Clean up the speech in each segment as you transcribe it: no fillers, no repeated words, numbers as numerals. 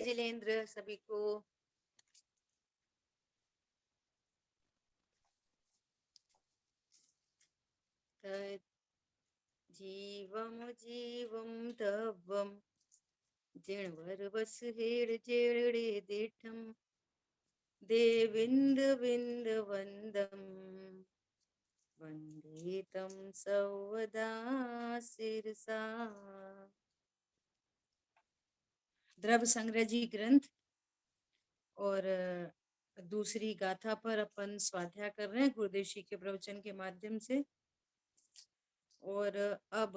जिलेंद्र सभी को। जीवम जीवम तवम जिणवर हेड़ जेड़े देठम देविंद विंद वंदम वंदे तम सवदा सिरसा। द्रव्य संग्रह जी ग्रंथ और दूसरी गाथा पर अपन स्वाध्याय कर रहे हैं गुरुदेव जी के प्रवचन के माध्यम से। और अब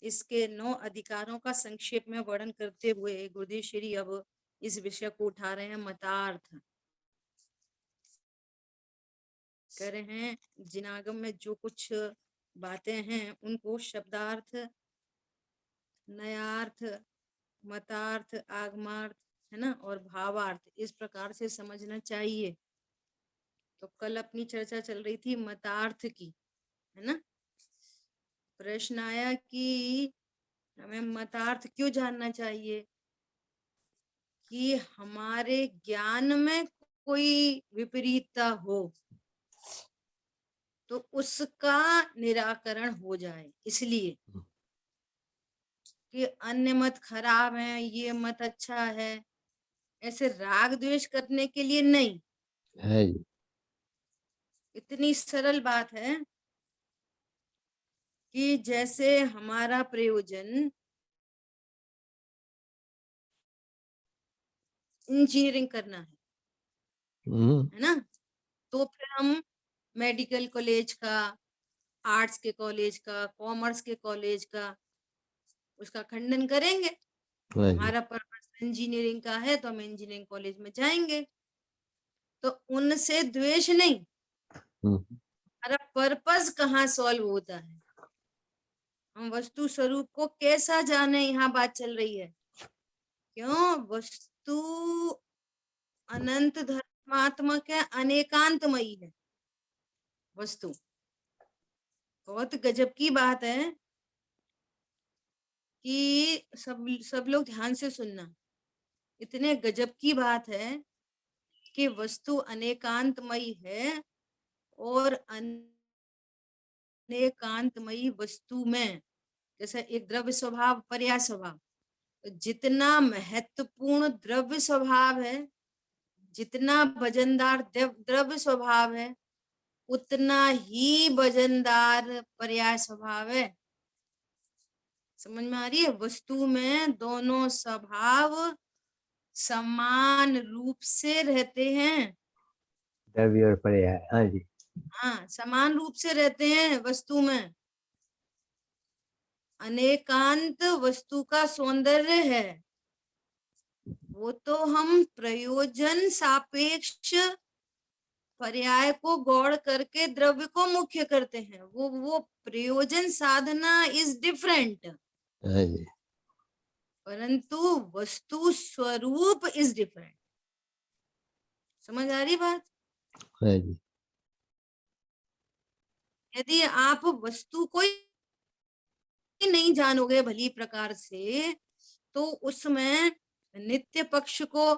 इसके 9 अधिकारों का संक्षेप में वर्णन करते हुए गुरुदेव श्री अब इस विषय को उठा रहे हैं, मतार्थ कर रहे हैं। जिनागम में जो कुछ बातें हैं उनको शब्दार्थ, नयार्थ, मतार्थ, आगमार्थ है ना, और भावार्थ इस प्रकार से समझना चाहिए। तो कल अपनी चर्चा चल रही थी मतार्थ की, है ना। प्रश्न आया कि हमें मतार्थ क्यों जानना चाहिए, कि हमारे ज्ञान में कोई विपरीतता हो तो उसका निराकरण हो जाए, इसलिए कि अन्य मत खराब है, ये मत अच्छा है, ऐसे राग द्वेष करने के लिए नहीं है। इतनी सरल बात है कि जैसे हमारा प्रयोजन इंजीनियरिंग करना है ना, तो फिर हम मेडिकल कॉलेज का, आर्ट्स के कॉलेज का, कॉमर्स के कॉलेज का उसका खंडन करेंगे। हमारा पर्पस इंजीनियरिंग का है तो हम इंजीनियरिंग कॉलेज में जाएंगे, तो उनसे द्वेष नहीं। हमारा पर्पस कहाँ सॉल्व होता है, हम वस्तु स्वरूप को कैसा जाने, यहाँ बात चल रही है। क्यों? वस्तु अनंत धर्मात्मक है, अनेकांतमयी है वस्तु। बहुत गजब की बात है कि सब लोग ध्यान से सुनना। इतने गजब की बात है कि वस्तु अनेकांतमयी है और अनेकांतमयी वस्तु में जैसे एक द्रव्य स्वभाव, पर्याय स्वभाव, तो जितना महत्वपूर्ण द्रव्य स्वभाव है, जितना वजनदार द्रव्य स्वभाव है, उतना ही वजनदार पर्याय स्वभाव है। समझ में आ रही है? वस्तु में दोनों स्वभाव समान रूप से रहते हैं। द्रव्य और पर्याय, हाँ जी, हाँ, समान रूप से रहते हैं वस्तु में। अनेकांत वस्तु का सौंदर्य है, वो तो हम प्रयोजन सापेक्ष पर्याय को गौड़ करके द्रव्य को मुख्य करते हैं। वो प्रयोजन साधना इज डिफरेंट, हाँ जी, परंतु वस्तु स्वरूप इज डिफरेंट। समझ आ रही बात? हाँ जी। यदि आप वस्तु को नहीं जानोगे भली प्रकार से, तो उसमें नित्य पक्ष को,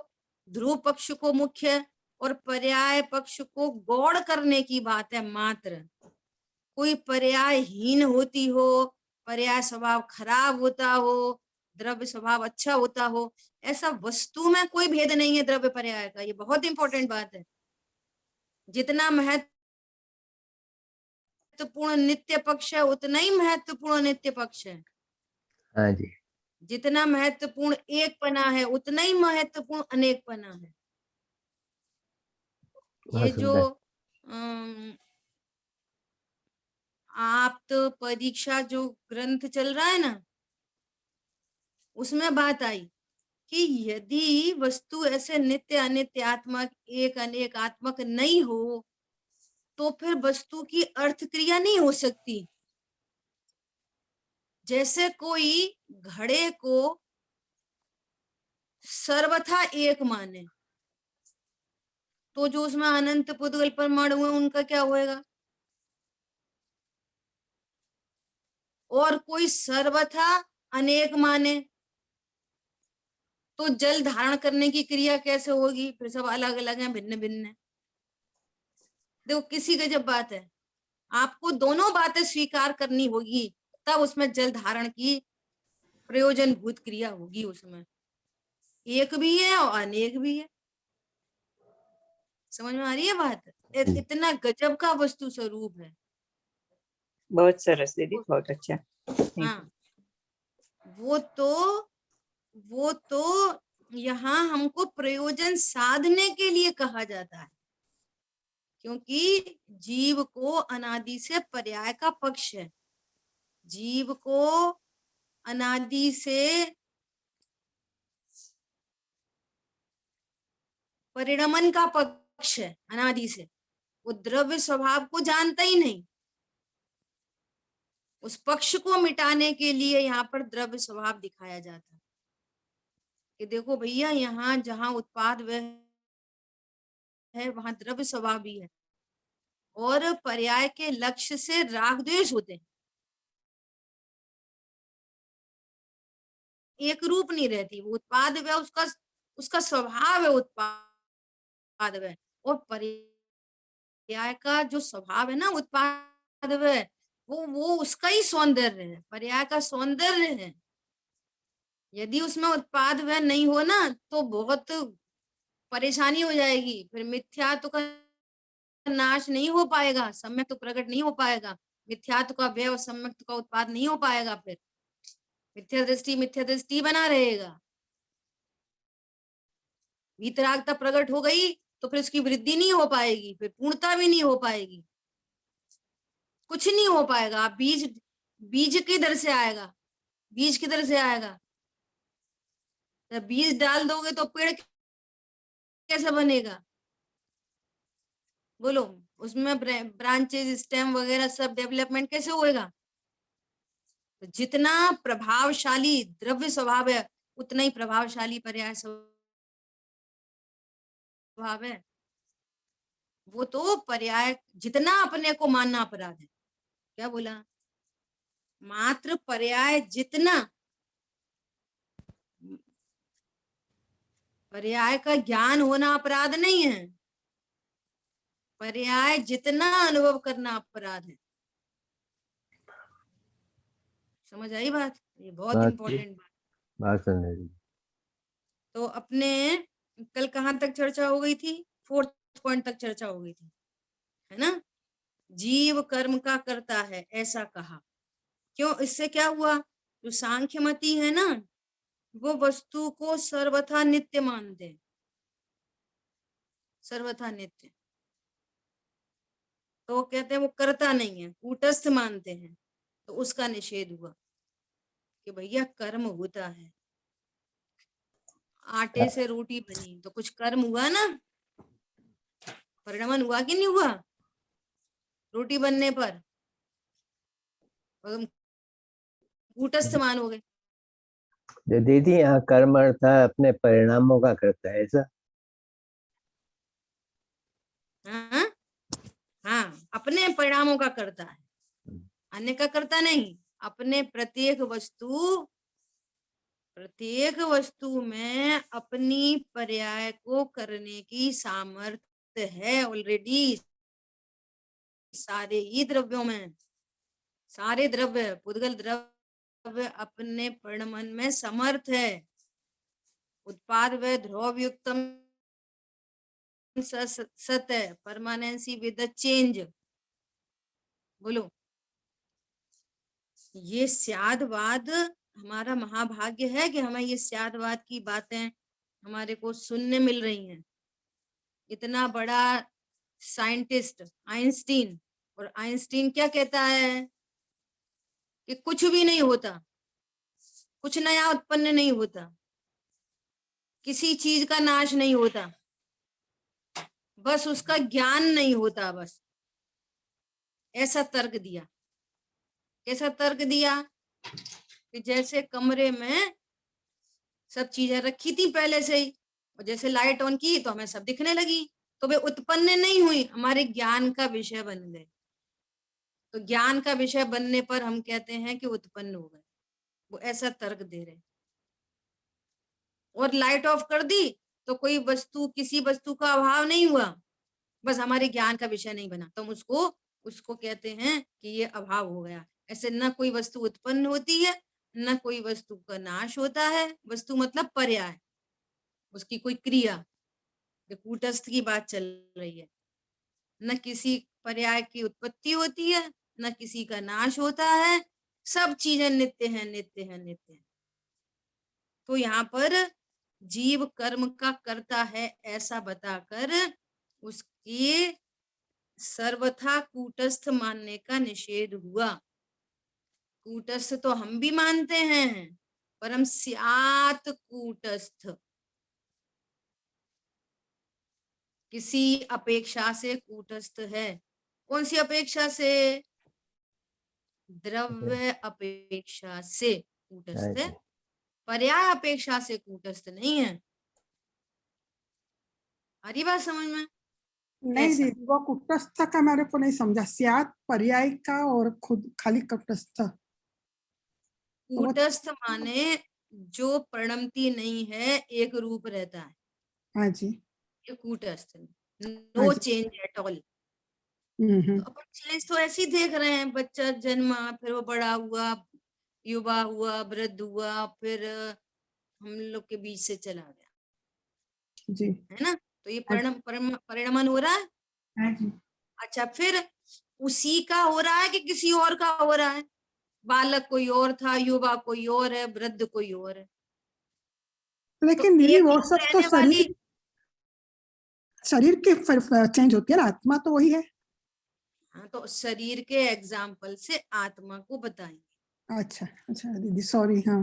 ध्रुव पक्ष को मुख्य और पर्याय पक्ष को गौड़ करने की बात है मात्र। कोई पर्यायहीन होती हो, पर्याय स्वभाव खराब होता हो, द्रव्य स्वभाव अच्छा होता हो, ऐसा वस्तु में कोई भेद नहीं है द्रव्य पर्याय का। ये बहुत इंपॉर्टेंट बात है। जितना महत्वपूर्ण नित्य पक्ष है उतना ही महत्वपूर्ण नित्य पक्ष है। हाँ जी, जितना महत्वपूर्ण एक पना है उतना ही महत्वपूर्ण अनेक पना है। ये जो आप तो परीक्षा जो ग्रंथ चल रहा है ना, उसमें बात आई कि यदि वस्तु ऐसे नित्य अनित्यात्मक एक अनेकात्मक नहीं हो तो फिर वस्तु की अर्थ क्रिया नहीं हो सकती। जैसे कोई घड़े को सर्वथा एक माने तो जो उसमें अनंत पुद्गल परमाणु हुए उनका क्या होएगा, और कोई सर्वथा अनेक माने तो जल धारण करने की क्रिया कैसे होगी? फिर सब अलग अलग है, भिन्न भिन्न है। देखो किसी गजब बात है, आपको दोनों बातें स्वीकार करनी होगी, तब उसमें जल धारण की प्रयोजनभूत क्रिया होगी। उसमें एक भी है और अनेक भी है। समझ में आ रही है बात? इतना गजब का वस्तु स्वरूप है। बहुत सरस दीदी, बहुत अच्छा। हाँ, वो तो यहाँ हमको प्रयोजन साधने के लिए कहा जाता है, क्योंकि जीव को अनादि से पर्याय का पक्ष है। जीव को अनादि से परिणमन का पक्ष है। अनादि से वो द्रव्य स्वभाव को जानता ही नहीं। उस पक्ष को मिटाने के लिए यहाँ पर द्रव्य स्वभाव दिखाया जाता है कि देखो भैया, यहाँ जहाँ उत्पाद वह है वहां द्रव्य स्वभाव भी है, और पर्याय के लक्ष्य से राग द्वेष होते हैं, एक रूप नहीं रहती। वो उत्पाद वह उसका स्वभाव है, उत्पाद वह, और पर्याय का जो स्वभाव है ना, उत्पाद वह, वो उसका ही सौंदर्य है, पर्याय का सौंदर्य है। यदि उसमें उत्पाद वह नहीं हो ना, तो बहुत परेशानी हो जाएगी। फिर मिथ्यात्व का नाश नहीं हो पाएगा, सम्यक तो प्रकट नहीं हो पाएगा। मिथ्यात्व का व्यय और सम्यक का उत्पाद नहीं हो पाएगा। फिर मिथ्या दृष्टि बना रहेगा। वीतरागता प्रकट हो गई तो फिर उसकी वृद्धि नहीं हो पाएगी, फिर पूर्णता भी नहीं हो पाएगी, कुछ नहीं हो पाएगा। आप बीज किधर से आएगा? बीज किधर से आएगा? जब बीज डाल दोगे तो पेड़ कैसे बनेगा? बोलो, उसमें ब्रांचेस, स्टेम वगैरह सब डेवलपमेंट कैसे होएगा? तो जितना प्रभावशाली द्रव्य स्वभाव है, उतना ही प्रभावशाली पर्याय स्वभाव है। वो तो पर्याय जितना अपने को मानना अपराध है। क्या बोला? मात्र पर्याय जितना, पर्याय का ज्ञान होना अपराध नहीं है, पर्याय जितना अनुभव करना अपराध है। समझ आई बात? ये बहुत इंपॉर्टेंट बात समझ ली। तो अपने कल कहाँ तक चर्चा हो गई थी? 4th पॉइंट तक चर्चा हो गई थी, है ना? जीव कर्म का करता है, ऐसा कहा। क्यों? इससे क्या हुआ? जो सांख्यमती है ना, वो वस्तु को सर्वथा नित्य मानते हैं, सर्वथा नित्य। तो वो कहते हैं वो करता नहीं है, कूटस्थ मानते हैं। तो उसका निषेध हुआ कि भैया कर्म होता है। आटे से रोटी बनी तो कुछ कर्म हुआ ना, परिणमन हुआ कि नहीं हुआ? रोटी बनने पर कूटस्थ मानोगे। दीदी यहाँ कर्म अर्थ अपने परिणामों का करता है, ऐसा? हाँ हाँ, अपने परिणामों का करता है, अन्य का करता नहीं। अपने प्रत्येक वस्तु में अपनी पर्याय को करने की सामर्थ्य है ऑलरेडी। सारे ही द्रव्यों में, सारे द्रव्य, पुद्गल द्रव्य अपने परिणमन में समर्थ है। उत्पाद व ध्रुव युक्तम सत है, परमानेंसी विद द चेंज। बोलो, ये स्यादवाद हमारा महाभाग्य है कि हमें ये स्यादवाद की बातें हमारे को सुनने मिल रही हैं। इतना बड़ा साइंटिस्ट आइंस्टीन, और आइंस्टीन क्या कहता है कि कुछ भी नहीं होता, कुछ नया उत्पन्न नहीं होता, किसी चीज का नाश नहीं होता, बस उसका ज्ञान नहीं होता, बस। ऐसा तर्क दिया। कैसा तर्क दिया? कि जैसे कमरे में सब चीजें रखी थी पहले से ही, और जैसे लाइट ऑन की तो हमें सब दिखने लगी, तो वे उत्पन्न नहीं हुई, हमारे ज्ञान का विषय बन गए। तो ज्ञान का विषय बनने पर हम कहते हैं कि उत्पन्न हो गए। वो ऐसा तर्क दे रहे। और लाइट ऑफ कर दी तो कोई वस्तु, किसी वस्तु का अभाव नहीं हुआ, बस हमारे ज्ञान का विषय नहीं बना, तो हम उसको कहते हैं कि ये अभाव हो गया। ऐसे न कोई वस्तु उत्पन्न होती है, न कोई वस्तु का नाश होता है। वस्तु मतलब पर्याय, उसकी कोई क्रिया, कूटस्थ की बात चल रही है। न किसी पर्याय की उत्पत्ति होती है, न किसी का नाश होता है, सब चीजें नित्य हैं, नित्य हैं, नित्य हैं। तो यहाँ पर जीव कर्म का करता है ऐसा बताकर उसके सर्वथा कूटस्थ मानने का निषेध हुआ। कूटस्थ तो हम भी मानते हैं, परम स्यात् कूटस्थ, किसी अपेक्षा से कूटस्थ है। कौन सी अपेक्षा से? द्रव्य अपेक्षा से कूटस्थ है, पर्याय अपेक्षा से कूटस्थ नहीं है। आ रही बात समझ में? नहीं ऐसा। दीदी, वो कुटस्थ का मेरे को नहीं समझा। स्यात् पर्याय का और खुद खाली कुटस्थ। कूटस्थ माने जो परिणमती नहीं है, एक रूप रहता है, हाँ जी, ये कूटस्थ। हाँ नो जी। Change at all. हम्म। तो अपन चेंज तो ऐसे ही देख रहे हैं, बच्चा जन्मा, फिर वो बड़ा हुआ, युवा हुआ, वृद्ध हुआ, फिर हम लोग के बीच से चला गया, जी। है ना? तो ये हाँ परिणमन हो रहा है। हाँ जी। अच्छा, फिर उसी का हो रहा है कि किसी और का हो रहा है? बालक कोई और था, युवा कोई और है, वृद्ध कोई और है। लेकिन तो दीदी एक वो रूप सब तो रहने वाली, शरीर के चेंज होती है ना, आत्मा तो वही है। हाँ, तो शरीर के एग्जाम्पल से आत्मा को बताएंगे। अच्छा अच्छा दीदी, सॉरी। हाँ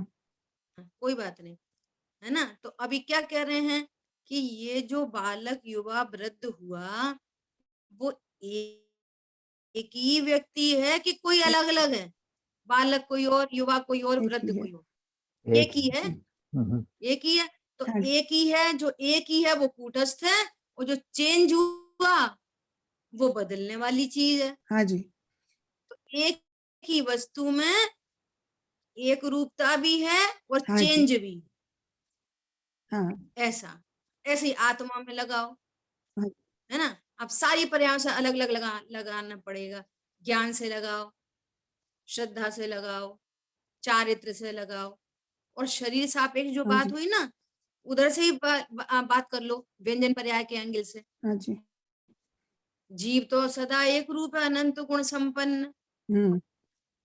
हाँ, कोई बात नहीं, है ना? तो अभी क्या कह रहे हैं कि ये जो बालक, युवा, वृद्ध हुआ, वो एक ही व्यक्ति है कि कोई अलग अलग है? बालक कोई और, युवा कोई और, एक वृद्ध ही है। कोई और? एक ही है, एक ही है। तो हाँ जी। एक ही है, जो एक ही है वो कूटस्थ है, और जो चेंज हुआ वो बदलने वाली चीज है। हाँ जी। तो एक ही वस्तु में एक रूपता भी है और हाँ जी। चेंज भी। हाँ ऐसा, ऐसे ही आत्मा में लगाओ, हाँ। है ना? अब सारी पर्यायों से अलग अलग लगाना पड़ेगा। ज्ञान से लगाओ, श्रद्धा से लगाओ, चारित्र से लगाओ, और शरीर सापेक्ष जो हाँ बात जी। हुई ना, उधर से ही बात कर लो, व्यंजन पर्याय के एंगल से। हाँ जी। जीव तो सदा एक रूप है, अनंत गुण संपन्न, हम्म।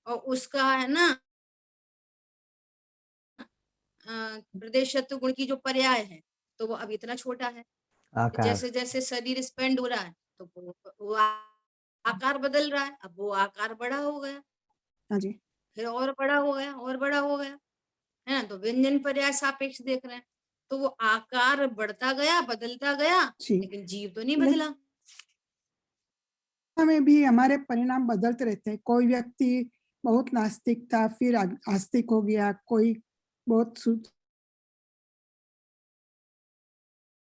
और उसका है ना प्रदेशत्व गुण की जो पर्याय है, तो वो अब इतना छोटा है। आकार। जैसे जैसे शरीर स्पेंड हो रहा है, तो वो आकार बदल रहा है, अब वो आकार बड़ा हो गया, हाँ जी। फिर और बड़ा हो गया, और बड़ा हो गया, है ना? तो व्यंजन पर्याय सापेक्ष देख रहे हैं, तो वो आकार बढ़ता गया, बदलता गया, जी। लेकिन जीव तो नहीं लेकिन बदला। में भी हमारे परिणाम बदलते रहते हैं। कोई व्यक्ति बहुत नास्तिक था, फिर आस्तिक हो गया। कोई बहुत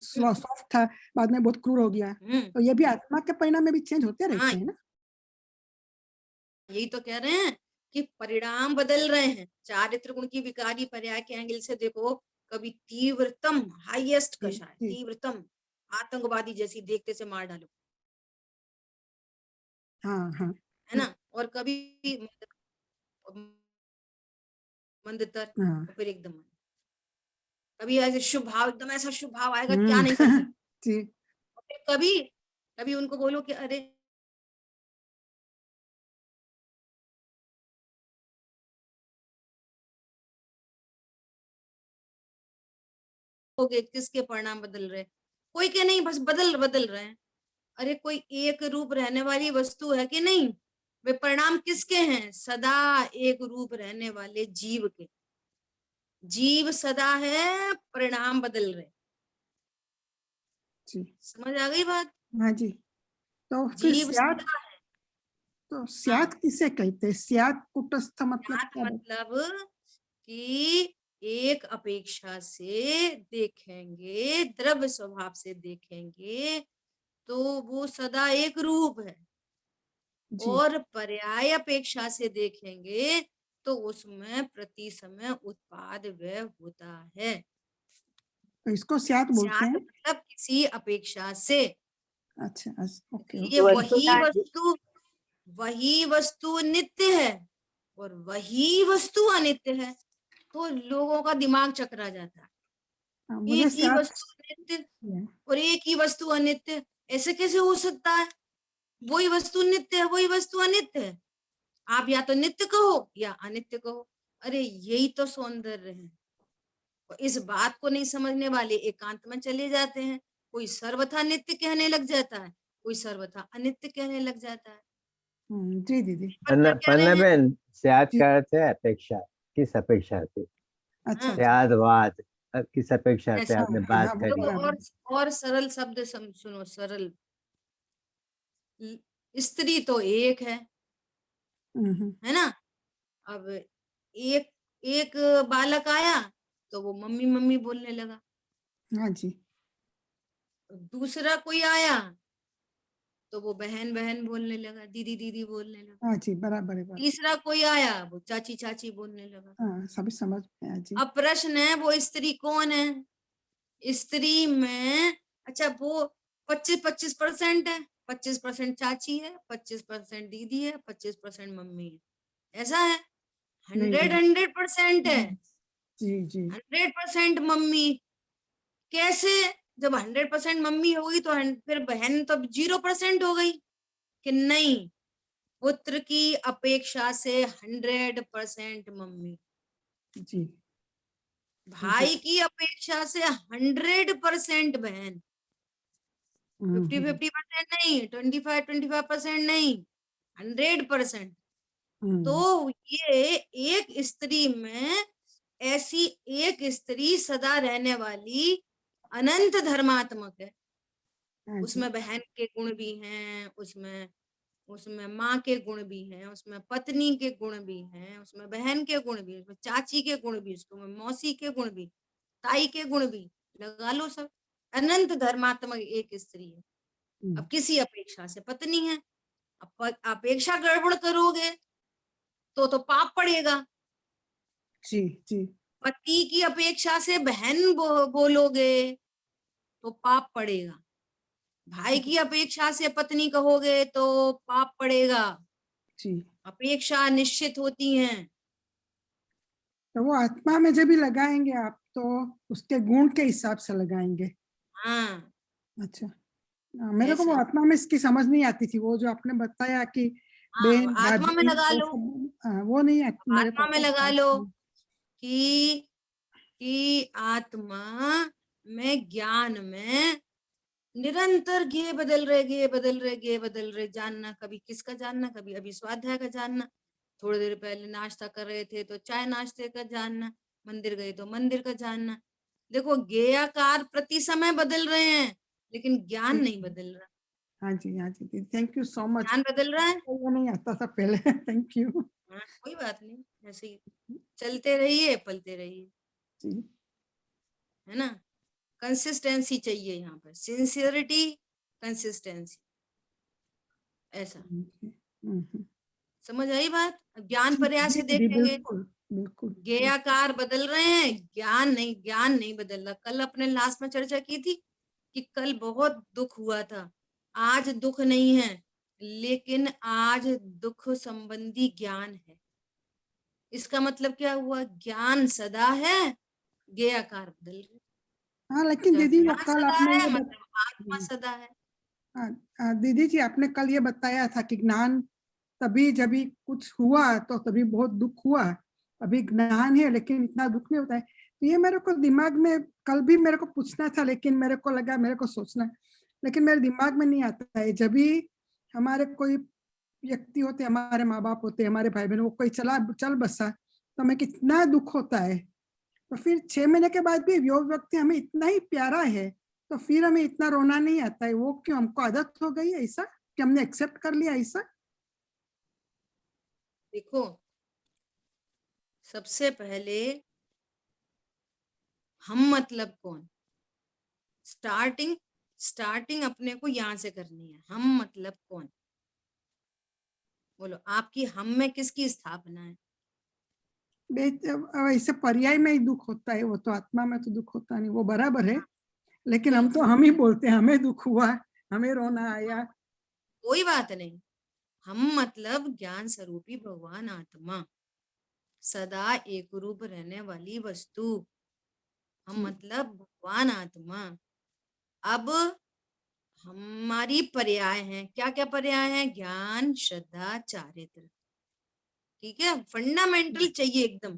सॉफ्ट था, बाद में बहुत क्रूर हो गया। हम्म, तो ये भी आत्मा के परिणाम में भी चेंज होते हाँ, रहते हैं ना। यही तो कह रहे हैं कि परिणाम बदल रहे हैं। चारित्र गुण की विकारी पर्याय के एंगल से देखो, कभी तीव्रतम हाईएस्ट जी कषाय, जी। तीव्रतम आतंकवादी जैसी देखते से मार डालो, हाँ हाँ। है ना? और कभी मंदतर, हाँ। और फिर एकदम मंद। कभी ऐसे शुभ भाव, एकदम ऐसा शुभ भाव आएगा क्या हम्म। नहीं करते। जी। और फिर कभी कभी उनको बोलो कि अरे हो गए, किसके परिणाम बदल रहे? कोई के नहीं, बस बदल बदल रहे हैं। अरे कोई एक रूप रहने वाली वस्तु है कि नहीं? वे परिणाम किसके हैं? सदा एक रूप रहने वाले जीव के। जीव सदा है, परिणाम बदल रहे। जी। समझ आ गई बात? हाँ जी। तो फिर जीव स्यात्, सदा है। तो हाँ, स्यात् किसे कहते हैं? स्यात् कुटस्थ मतलब ज्ञात क्या? मतलब कि एक अपेक्षा से देखेंगे, द्रव्य स्वभाव से देखेंगे, तो वो सदा एक रूप है। जी। और पर्याय अपेक्षा से देखेंगे तो उसमें प्रति समय उत्पाद व्यय होता है। तो इसको स्यात् बोलते स्यात् हैं। मतलब किसी अपेक्षा से। अच्छा, ओके, इसलिए वस्तु वही वस्तु नित्य है और वही वस्तु अनित्य है, तो लोगों का दिमाग चकरा जाता है। हाँ, मुझे एक ही स्यात् वस्तु नित्य और एक ही वस्तु अनित्य, ऐसे कैसे हो सकता है? वही वस्तु नित्य है, वही वस्तु अनित्य है। आप या तो नित्य कहो या अनित्य कहो। अरे यही तो सौंदर्य है। तो इस बात को नहीं समझने वाले एकांत में चले जाते हैं। कोई सर्वथा नित्य कहने लग जाता है, कोई सर्वथा अनित्य कहने लग जाता है। जी दीदी। मतलब क्या रहे हैं? पन्नाबेन, स्यात् जी। का अर्थ है अपेक्षा, किस अपेक्षा से, अच्छा, हाँ, स्याद्वाद, किस अपेक्षा से ऐसा आपने हाँ, बात हाँ, करी। देखो, बराबर। और सरल शब्द सुनो, सरल। स्त्री तो एक है ना। अब एक एक बालक आया तो वो मम्मी मम्मी बोलने लगा। हाँ जी, दूसरा कोई आया तो वो बहन बहन बोलने लगा, दीदी दीदी बोलने लगा। हाँ जी, बराबर है, बराबर। तीसरा कोई आया वो चाची चाची बोलने लगा। हाँ, सभी समझ में आया जी। अब प्रश्न है वो स्त्री कौन है? स्त्री में अच्छा वो 25% है, 25% चाची है, 25% दीदी है, 25% मम्मी है, ऐसा है? नहीं 100 दीदी। 100% है। जी जी 100% मम्मी कैसे? जब 100% मम्मी होगी तो फिर बहन तो 0% हो गई कि नहीं? पुत्र की अपेक्षा से 100% मम्मी, जी भाई की अपेक्षा से 100% बहन। 50-50% नहीं, 25-25% नहीं, 100%। तो ये एक स्त्री में ऐसी एक स्त्री सदा रहने वाली अनंत धर्मात्मक है। हाँ जी, उसमें बहन के गुण भी हैं, उसमें उसमें माँ के गुण भी हैं, उसमें पत्नी के गुण भी हैं, उसमें बहन के गुण भी, उसमें चाची के गुण भी, उसमें मौसी के गुण भी, ताई के गुण भी, लगा लो सब। अनंत धर्मात्मक एक स्त्री है। अब किसी अपेक्षा से पत्नी है। अब अपेक्षा गड़बड़ करोगे तो पाप पड़ेगा। जी जी पति की अपेक्षा से बहन बोलोगे तो पाप पड़ेगा। भाई की अपेक्षा से पत्नी कहोगे तो पाप पड़ेगा। जी। अपेक्षा निश्चित होती हैं। तो वो आत्मा में जब भी लगाएंगे आप तो उसके गुण के हिसाब से लगाएंगे। हाँ, अच्छा, मेरे को ऐसा वो है। आत्मा में इसकी समझ नहीं आती थी, वो जो आपने बताया कि हाँ, बहन आत्मा में भाभी लगा वो लो। सब, वो नहीं मेरे को आत्मा में लगा आता। लो कि आत्मा में ज्ञान में निरंतर गे बदल रहे, गे बदल रहे, गे बदल रहे। जानना, कभी किसका जानना, कभी अभी स्वाध्याय का जानना। थोड़ी देर पहले नाश्ता कर रहे थे तो चाय नाश्ते का जानना, मंदिर गए तो मंदिर का जानना। देखो, गेयाकार प्रति समय बदल रहे हैं लेकिन ज्ञान नहीं बदल रहा। हाँ जी, थैंक यू सो मच। ज्ञान बदल रहा है। वो नहीं आता था पहले। Thank you. हाँ, कोई बात नहीं, ऐसे ही चलते रहिए, पलते रहिए, जी है ना। कंसिस्टेंसी चाहिए यहाँ पर, सिंसियरिटी, कंसिस्टेंसी, ऐसा। समझ आई बात? अब ज्ञान प्रयास से जी, देखेंगे। बिल्कुल बिल्कुल। गेयाकार बदल रहे हैं, ज्ञान नहीं, ज्ञान नहीं बदल रहा। कल अपने लास्ट में चर्चा की थी कि कल बहुत दुख हुआ था। आज दुख नहीं है, लेकिन आज दुख संबंधी ज्ञान है। इसका मतलब क्या हुआ? ज्ञान सदा है, गेयाकार बदल रहे। हाँ, लेकिन जब दीदी वो ज्ञान कल सदा आपने है ये मतलब आत्मा सदा है। दीदी जी आपने कल ये बताया था कि ज्ञान तभी जब भी कुछ हुआ तो तभी बहुत दुख हुआ। अभी ज्ञान है लेकिन इतना दुख नहीं होता है। तो ये मेरे को दिमाग में कल भी मेरे को पूछना था, लेकिन मेरे को लगा मेरे को सोचना, लेकिन मेरे दिमाग में नहीं आता है। जब भी हमारे कोई व्यक्ति होते, हमारे माँ बाप होते, हमारे भाई बहन, वो कोई चल बसा तो हमें कितना दुख होता है। तो फिर 6 महीने के बाद भी वो व्यक्ति हमें इतना ही प्यारा है तो फिर हमें इतना रोना नहीं आता है। वो क्यों? हमको आदत हो गई है ऐसा कि हमने एक्सेप्ट कर लिया ऐसा। देखो, सबसे पहले हम मतलब कौन? स्टार्टिंग स्टार्टिंग अपने को यहां से करनी है। हम मतलब कौन? बोलो, आपकी हम में किसकी स्थापना है? ऐसे पर्याय में ही दुख होता है, वो तो आत्मा में तो दुख होता नहीं, वो बराबर है। लेकिन हम ही बोलते हैं हमें दुख हुआ, हमें रोना आया। कोई बात नहीं, हम मतलब ज्ञान स्वरूपी भगवान आत्मा, सदा एक रूप रहने वाली वस्तु, हम मतलब भगवान आत्मा। अब हमारी पर्याय हैं, क्या क्या पर्याय हैं? ज्ञान, श्रद्धा, चारित्र। ठीक है, फंडामेंटल चाहिए एकदम,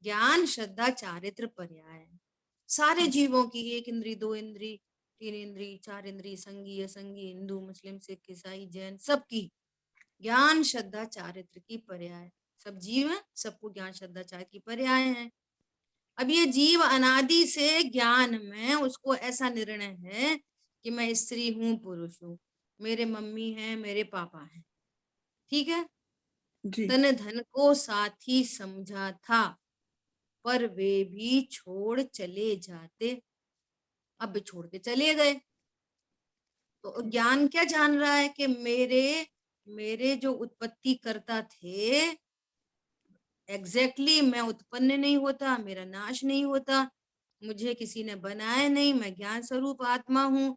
ज्ञान, श्रद्धा, चारित्र पर्याय है सारे जीवों की। 1 इंद्री, 2 इंद्री, 3 इंद्री, 4 इंद्री, संगी, असंगी, हिंदू, मुस्लिम, सिख, ईसाई, जैन, सबकी ज्ञान, श्रद्धा, चारित्र की पर्याय। सब जीव हैं, सबको ज्ञान, श्रद्धा, चारित्र की पर्याय है। अब ये जीव अनादि से ज्ञान में उसको ऐसा निर्णय है कि मैं स्त्री हूं, पुरुष हूं, मेरे मम्मी हैं, मेरे पापा हैं, ठीक है। जी तन धन को साथी समझा था, पर वे भी छोड़ चले जाते, अब छोड़ के चले गए। तो ज्ञान क्या जान रहा है कि मेरे जो उत्पत्ति करता थे, एग्जैक्टली मैं उत्पन्न नहीं होता, मेरा नाश नहीं होता, मुझे किसी ने बनाया नहीं, मैं ज्ञान स्वरूप आत्मा हूँ।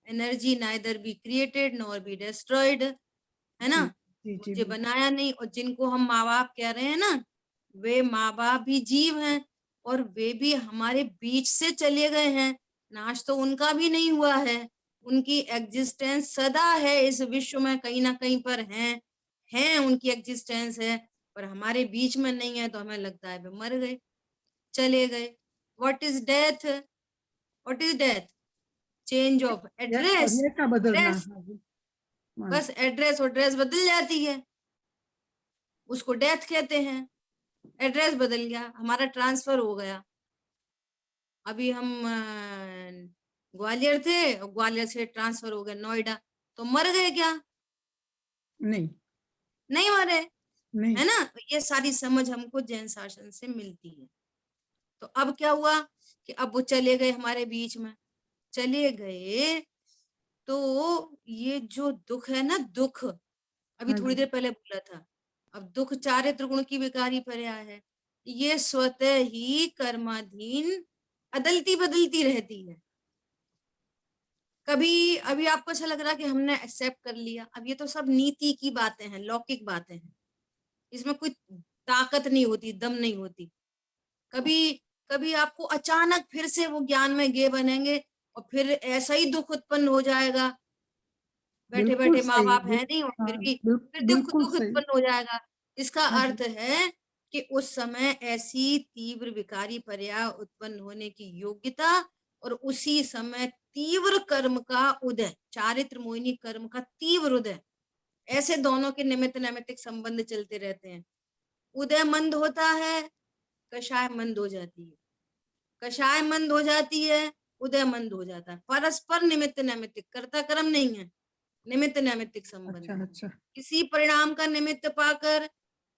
Energy neither be created nor be destroyed, है ना। जी मुझे बनाया नहीं। और जिनको हम माँ बाप कह रहे हैं ना, वे माँ बाप भी जीव हैं और वे भी हमारे बीच से चले गए हैं, नाश तो उनका भी नहीं हुआ है, उनकी एग्जिस्टेंस सदा है इस विश्व में, कहीं ना कहीं पर हैं उनकी एग्जिस्टेंस है, पर हमारे बीच में नहीं है। तो हमें लगता है वे मर गए, चले गए। What is death? What is death? Change of address. पर्याय का बदलना। एड्रेस, हाँ जी, बस एड्रेस और ड्रेस बदल जाती है, उसको डेथ कहते हैं। एड्रेस बदल गया, हमारा ट्रांसफर हो गया। अभी हम ग्वालियर थे, ग्वालियर से ट्रांसफर हो गए नोएडा, तो मर गए क्या? नहीं नहीं मरे, नहीं। है ना। ये सारी समझ हमको जैन शासन से मिलती है। तो अब क्या हुआ कि अब वो चले गए हमारे बीच में, चले गए तो ये जो दुख है ना, दुख अभी हाँ थोड़ी जी देर पहले बोला था, अब दुख चारित्र गुण की विकारी पर्याय है। ये स्वतः ही कर्माधीन अदलती बदलती रहती है। कभी अभी आपको ऐसा लग रहा है कि हमने एक्सेप्ट कर लिया, अब ये तो सब नीति की बातें हैं, लौकिक बातें हैं, इसमें कोई ताकत नहीं होती, दम नहीं होती। कभी कभी आपको अचानक फिर से वो ज्ञान में गे बनेंगे और फिर ऐसा ही दुख उत्पन्न हो जाएगा। बैठे बिल्कुल बैठे माँ सही। बाप है नहीं और फिर हाँ भी फिर दुख बिल्कुल दुख सही। उत्पन्न हो जाएगा। इसका हाँ जी अर्थ है कि उस समय ऐसी तीव्र विकारी पर्याय उत्पन्न होने की योग्यता और उसी समय तीव्र कर्म का उदय, चारित्र मोहिनी कर्म का तीव्र उदय, ऐसे दोनों के निमित्त नैमित्तिक संबंध चलते रहते हैं। उदय मंद होता है, कषाय मंद हो जाती है, कषाय मंद हो जाती है, उदय मंद हो जाता है। परस्पर निमित्त नैमित्तिक, कर्ता कर्म नहीं है, निमित्त नैमित्तिक संबंध अच्छा है। अच्छा। किसी परिणाम का निमित्त पाकर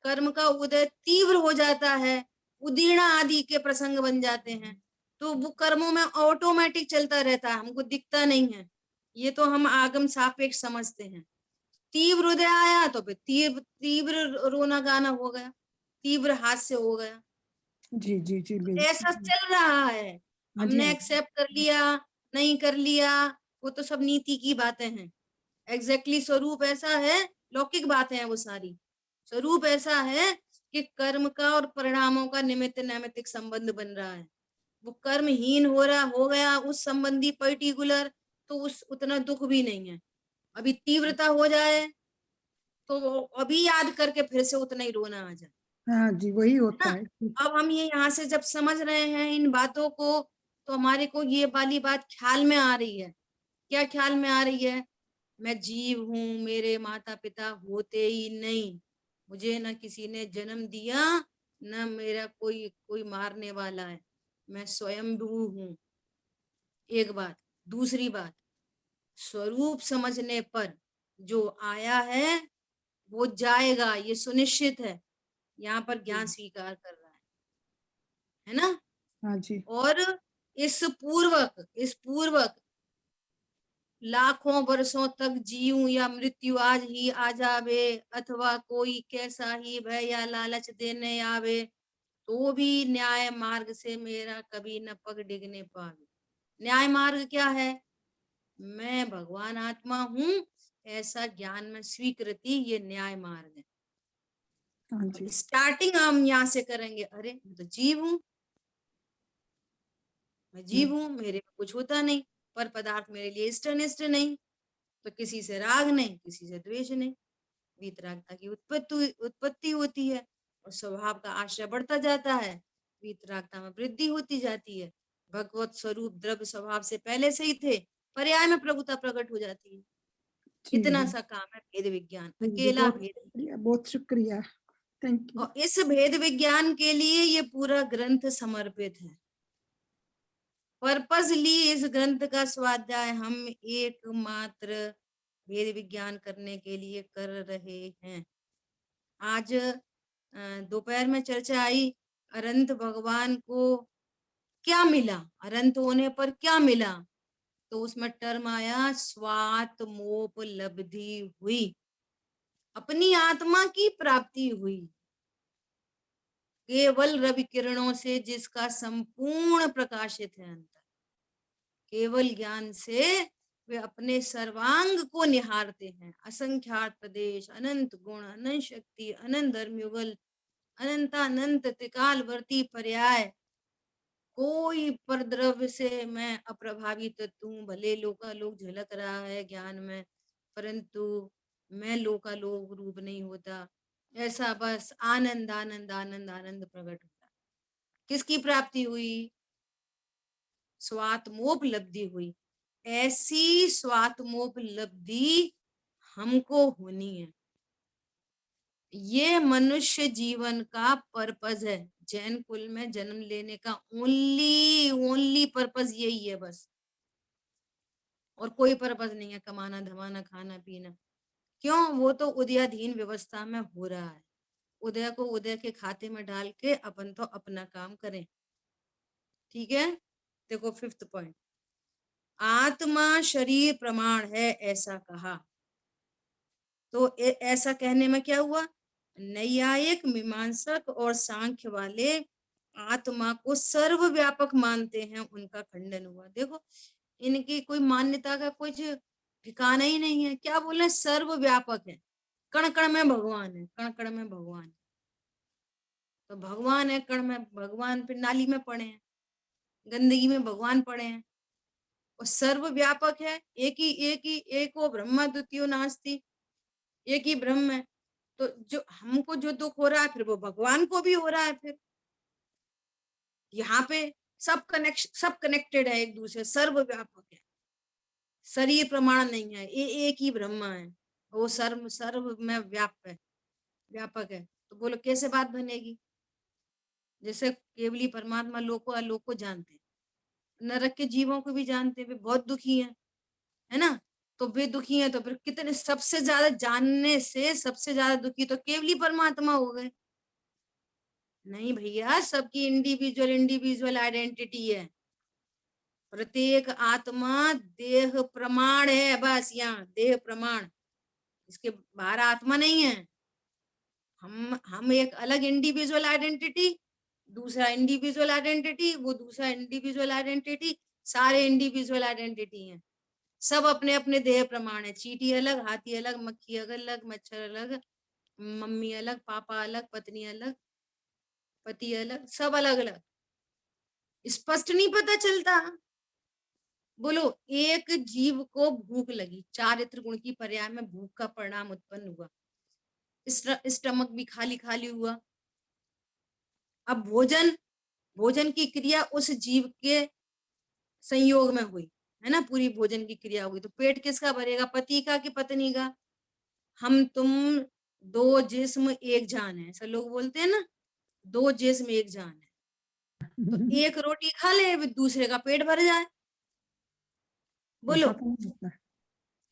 कर्म का उदय तीव्र हो जाता है, उदीर्णा आदि के प्रसंग बन जाते हैं, तो वो कर्मों में ऑटोमेटिक चलता रहता है, हमको दिखता नहीं है। ये तो हम आगम सापेक्ष समझते हैं। तीव्र उदय आया तो फिर तीव्र तीव्र रोना गाना हो गया, तीव्र हास्य हो गया। जी जी जी तो ऐसा बिल्कुल। चल रहा है, हाँ जी हमने हाँ एक्सेप्ट कर लिया, नहीं कर लिया, वो तो सब नीति की बातें हैं। एग्जैक्टली स्वरूप ऐसा है, लौकिक बातें हैं वो सारी। स्वरूप ऐसा है कि कर्म का और परिणामों का निमित्त नैमित्तिक संबंध बन रहा है। वो कर्महीन हो गया उस संबंधी पर्टिकुलर, तो उस उतना दुख भी नहीं है। अभी तीव्रता हो जाए तो अभी याद करके फिर से उतना ही रोना आ जाए, हाँ जी, वही है होता ना। है। अब हम ये यहाँ से जब समझ रहे हैं इन बातों को, तो हमारे को ये वाली बात ख्याल में आ रही है। क्या ख्याल में आ रही है? मैं जीव हूं, मेरे माता पिता होते ही नहीं, मुझे न किसी ने जन्म दिया, न मेरा कोई कोई मारने वाला है, मैं स्वयंभू हूं। एक बात। दूसरी बात, स्वरूप समझने पर जो आया है वो जाएगा, ये सुनिश्चित है। यहाँ पर ज्ञान स्वीकार कर रहा है ना। हाँ जी और इस पूर्वक लाखों वर्षों तक जीऊं या मृत्यु आज ही आ जावे, अथवा कोई कैसा ही भय या लालच देने आवे, तो भी न्याय मार्ग से मेरा कभी न पग डिगने पावे। न्याय मार्ग क्या है? मैं भगवान आत्मा हूँ, ऐसा ज्ञान में स्वीकृति, ये न्याय मार्ग है। हाँ जी। स्टार्टिंग हम यहाँ से करेंगे, अरे मैं तो जीव हूँ, मैं जीव हूँ, मेरे में कुछ होता नहीं, पर पदार्थ मेरे लिए इष्टनिष्ट नहीं, तो किसी से राग नहीं, किसी से द्वेष नहीं, वीतरागता की उत्पत्ति होती है और स्वभाव का आश्रय बढ़ता जाता है, वीतरागता में वृद्धि होती जाती है। भगवत स्वरूप द्रव्य स्वभाव से पहले से ही थे, पर्याय में प्रभुता प्रकट हो जाती है। जी, इतना जी, सा काम है भेद विज्ञान, जी, अकेला बहुत भेद। शुक्रिया, बहुत शुक्रिया। Thank you. और इस भेद विज्ञान के लिए ये पूरा ग्रंथ समर्पित है। पर्पसली इस ग्रंथ का स्वाध्याय हम एकमात्र भेद विज्ञान करने के लिए कर रहे हैं। आज दोपहर में चर्चा आई, अनंत भगवान को क्या मिला, अनंत होने पर क्या मिला, तो उसमें टर्म आया स्वात्मोपलब्धि हुई, अपनी आत्मा की प्राप्ति हुई। केवल रवि किरणों से जिसका संपूर्ण प्रकाशित है अंतर, केवल ज्ञान से वे अपने सर्वांग को निहारते हैं। असंख्यात प्रदेश, अनंत गुण, अनंत शक्ति, अनंत धर्मयुगल, अनंतानंत त्रिकालवर्ती पर्याय, कोई परद्रव्य से मैं अप्रभावित हूँ। भले लोकालोक झलक रहा है ज्ञान में, परंतु मैं लोकालोक रूप नहीं होता। ऐसा बस आनंद आनंद आनंद आनंद प्रकट होता। किसकी प्राप्ति हुई? स्वात्मोपलब्धि हुई। ऐसी स्वात्मोपलब्धि हमको होनी है। ये मनुष्य जीवन का पर्पस है। जैन कुल में जन्म लेने का ओनली पर्पस यही है बस, और कोई पर्पस नहीं है कमाना धमाना खाना पीना। क्यों? वो तो उदयाधीन व्यवस्था में हो रहा है। उदय को उदय के खाते में डाल के अपन तो अपना काम करें। ठीक है, देखो 5th पॉइंट, आत्मा शरीर प्रमाण है ऐसा कहा। तो ऐसा कहने में क्या हुआ? नैयायिक, मीमांसक और सांख्य वाले आत्मा को सर्वव्यापक मानते हैं, उनका खंडन हुआ। देखो इनकी कोई मान्यता का कुछ ठिकाना ही नहीं है। क्या बोले? सर्वव्यापक है, कण कण में भगवान है, कण कण में भगवान है। तो भगवान है कण में भगवान, फिर नाली में पड़े हैं, गंदगी में भगवान पड़े हैं। और सर्वव्यापक है, एको ब्रह्मा द्वितीयो नास्ति, एक ही ब्रह्म है। तो जो हमको जो दुख हो रहा है, फिर वो भगवान को भी हो रहा है। फिर यहाँ पे सब कनेक्टेड है एक दूसरे, सर्वव्यापक है, शरीर प्रमाण नहीं है, एक ही ब्रह्म है, वो सर्व में व्यापक है। तो बोलो कैसे बात बनेगी? जैसे केवली परमात्मा लोक को अलोक को जानते हैं, नरक के जीवों को भी जानते हैं, वे बहुत दुखी हैं, है ना? तो वे दुखी हैं, तो फिर कितने, सबसे ज्यादा जानने से सबसे ज्यादा दुखी तो केवली परमात्मा हो गए। नहीं भैया, सबकी इंडिविजुअल आइडेंटिटी है। प्रत्येक आत्मा देह प्रमाण है, बस यहाँ देह प्रमाण, इसके बाहर आत्मा नहीं है। हम एक अलग इंडिविजुअल आइडेंटिटी, दूसरा इंडिविजुअल आइडेंटिटी, वो दूसरा इंडिविजुअल आइडेंटिटी, सारे इंडिविजुअल आइडेंटिटी हैं। सब अपने अपने देह प्रमाण है। चींटी अलग, हाथी अलग, मक्खी अलग, मच्छर अलग, मम्मी अलग, पापा अलग, पत्नी अलग, पति अलग, सब अलग अलग। स्पष्ट नहीं पता चलता। बोलो, एक जीव को भूख लगी, चारित्र गुण की पर्याय में भूख का परिणाम उत्पन्न हुआ, स्टमक भी खाली खाली हुआ। अब भोजन की क्रिया उस जीव के संयोग में हुई, है ना, पूरी भोजन की क्रिया हुई, तो पेट किसका भरेगा? पति का कि पत्नी का? हम तुम दो जिस्म एक जान है, ऐसा लोग बोलते हैं ना, दो जिस्म एक जान है। तो एक रोटी खा ले, दूसरे का पेट भर जाए। बोलो, ऐसा तो नहीं होता।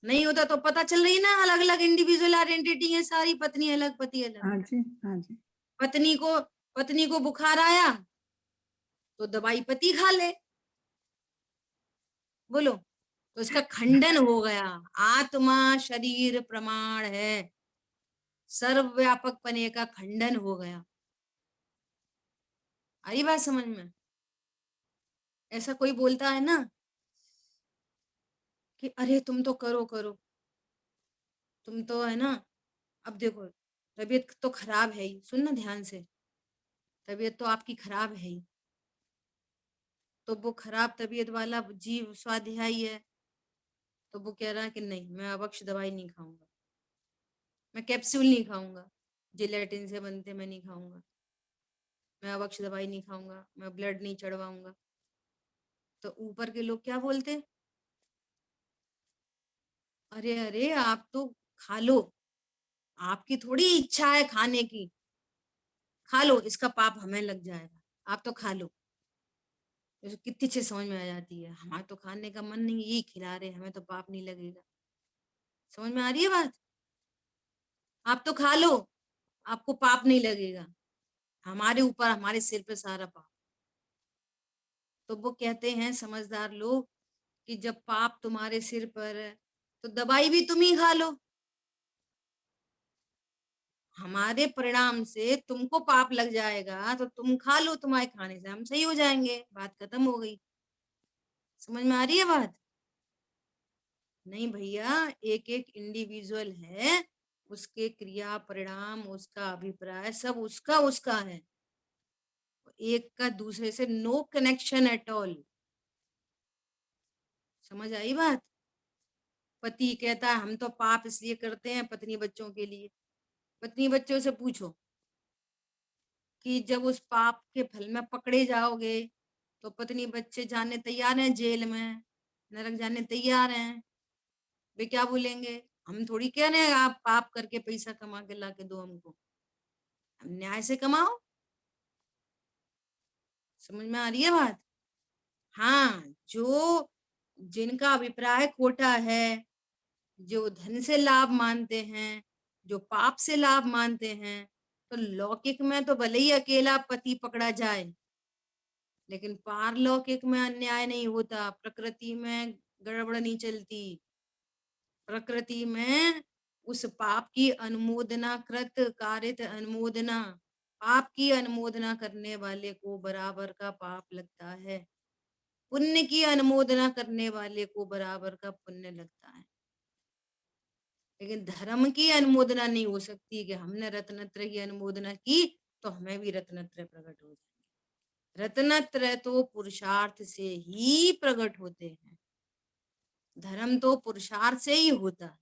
नहीं होता। तो पता चल रही ना, अलग अलग इंडिविजुअल आइडेंटिटी है सारी, पत्नी अलग पति अलग। हाँ जी, हाँ जी। पत्नी को बुखार आया तो दवाई पति खा ले। बोलो, तो इसका खंडन हो गया। आत्मा शरीर प्रमाण है, सर्वव्यापक पने का खंडन हो गया। आई बात समझ में? ऐसा कोई बोलता है ना कि अरे तुम तो करो करो, तुम तो है ना, अब देखो तबीयत तो खराब है ही, सुनना ध्यान से, तबीयत तो आपकी खराब है ही, तो वो खराब तबीयत वाला जीव स्वाध्यायी है, तो वो कह रहा है कि नहीं मैं अवक्ष दवाई नहीं खाऊंगा, मैं कैप्सूल नहीं खाऊंगा, जिलेटिन से बनते मैं नहीं खाऊंगा, मैं अवक्ष दवाई नहीं खाऊंगा, मैं ब्लड नहीं चढ़वाऊंगा। तो ऊपर के लोग क्या बोलते, अरे अरे आप तो खा लो, आपकी थोड़ी इच्छा है खाने की, खा लो, इसका पाप हमें लग जाएगा, आप तो खा लो। तो कितनी चीज समझ में आ जाती है, हमारा तो खाने का मन नहीं, यही खिला रहे, हमें तो पाप नहीं लगेगा। समझ में आ रही है बात? आप तो खा लो, आपको पाप नहीं लगेगा, हमारे ऊपर, हमारे सिर पे सारा पाप। तो वो कहते हैं समझदार लोग कि जब पाप तुम्हारे सिर पर है तो दवाई भी तुम ही खा लो, हमारे परिणाम से तुमको पाप लग जाएगा तो तुम खा लो, तुम्हारे खाने से हम सही हो जाएंगे, बात खत्म हो गई। समझ में आ रही है बात? नहीं भैया, एक एक इंडिविजुअल है, उसके क्रिया परिणाम, उसका अभिप्राय सब उसका उसका है, एक का दूसरे से नो कनेक्शन एट ऑल। समझ आई बात? पति कहता है हम तो पाप इसलिए करते हैं पत्नी बच्चों के लिए, पत्नी बच्चों से पूछो कि जब उस पाप के फल में पकड़े जाओगे तो पत्नी बच्चे जाने तैयार हैं, जेल में नरक जाने तैयार हैं, वे क्या बोलेंगे, हम थोड़ी कह रहे हैं आप पाप करके पैसा कमा के ला के दो हमको, हम न्याय से कमाओ। समझ में आ रही है बात? हाँ, जो जिनका अभिप्राय खोटा है, जो धन से लाभ मानते हैं, जो पाप से लाभ मानते हैं, तो लौकिक में तो भले ही अकेला पति पकड़ा जाए, लेकिन पारलौकिक में अन्याय नहीं होता, प्रकृति में गड़बड़ नहीं चलती, प्रकृति में उस पाप की अनुमोदना कृत कारित अनुमोदना, पाप की अनुमोदना करने वाले को बराबर का पाप लगता है, पुण्य की अनुमोदना करने वाले को बराबर का पुण्य लगता है। लेकिन धर्म की अनुमोदना नहीं हो सकती कि हमने रत्नत्रय की अनुमोदना की तो हमें भी रत्नत्रय प्रकट हो जाएंगे। रत्नत्रय तो पुरुषार्थ से ही प्रकट होते हैं, धर्म तो पुरुषार्थ से ही होता है।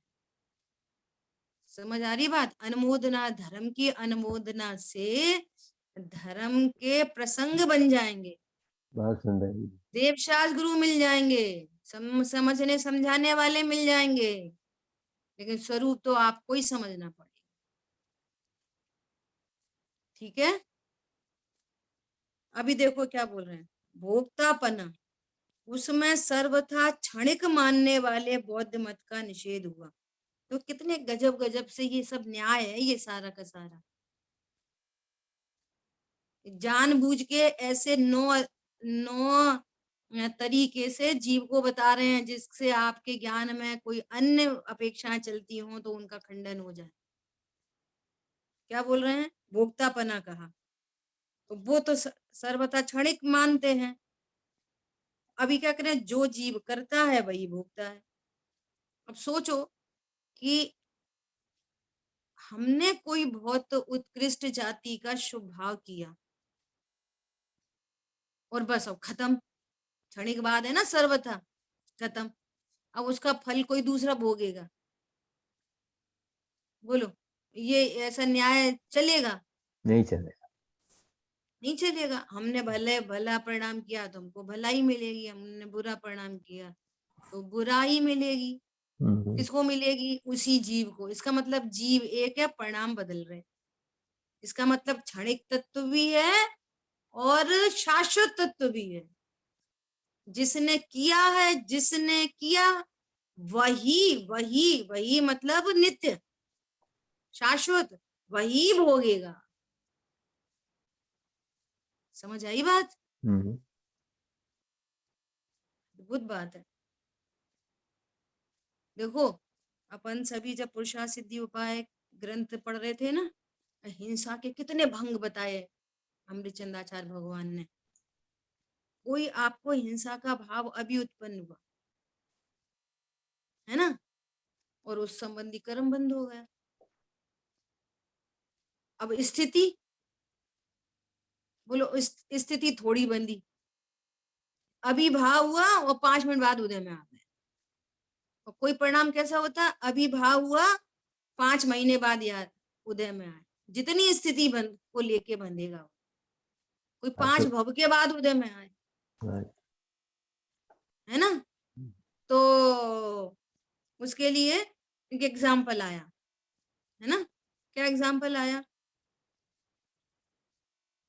समझ आ रही बात? अनुमोदना, धर्म की अनुमोदना से धर्म के प्रसंग बन जाएंगे, बहुत सुंदर। देवशास्त्र गुरु मिल जाएंगे, समझने समझाने वाले मिल जाएंगे, लेकिन स्वरूप तो आपको ही समझना पड़ेगा। ठीक है, अभी देखो क्या बोल रहे हैं, भोक्तापना, उसमें सर्वथा क्षणिक मानने वाले बौद्ध मत का निषेध हुआ। तो कितने गजब गजब से ये सब न्याय है, ये सारा का सारा जानबूझ के ऐसे नौ नौ तरीके से जीव को बता रहे हैं जिससे आपके ज्ञान में कोई अन्य अपेक्षाएं चलती हो तो उनका खंडन हो जाए। क्या बोल रहे हैं? भोक्तापना कहा, तो वो तो सर्वथा क्षणिक मानते हैं। अभी क्या करें, जो जीव करता है वही भोगता है। अब सोचो कि हमने कोई बहुत उत्कृष्ट जाति का शुभ भाव किया और बस अब खत्म, क्षणिक बात है ना, सर्वथा खत्म, अब उसका फल कोई दूसरा भोगेगा। बोलो, ये ऐसा न्याय चलेगा? नहीं चलेगा। नहीं चलेगा। हमने भले भला परिणाम किया तो हमको भलाई मिलेगी, हमने बुरा परिणाम किया तो बुराई मिलेगी। किसको मिलेगी? उसी जीव को। इसका मतलब जीव एक है, परिणाम बदल रहे। इसका मतलब क्षणिक तत्व भी है और शाश्वत तत्व भी है। जिसने किया है, जिसने किया वही वही वही मतलब नित्य शाश्वत वही भोगेगा। समझ आई बात? अद्भुत बात है। देखो, अपन सभी जब पुरुषार्थ सिद्धि उपाय ग्रंथ पढ़ रहे थे ना, हिंसा के कितने भंग बताए, अमृतचंदाचार्य भगवान ने, कोई आपको हिंसा का भाव अभी उत्पन्न हुआ है ना, और उस संबंधी कर्म बंद हो गया। अब स्थिति बोलो, स्थिति थोड़ी बंदी, अभी भाव हुआ और 5 मिनट बाद उदय में आ गया। और कोई परिणाम कैसा होता, अभी भाव हुआ 5 महीने बाद यार उदय में आए। जितनी स्थिति बंद को लेके बंधेगा, कोई 5 भव के बाद उदय में आए, है ना। तो उसके लिए एक एग्जाम्पल आया, है ना। क्या एग्जाम्पल आया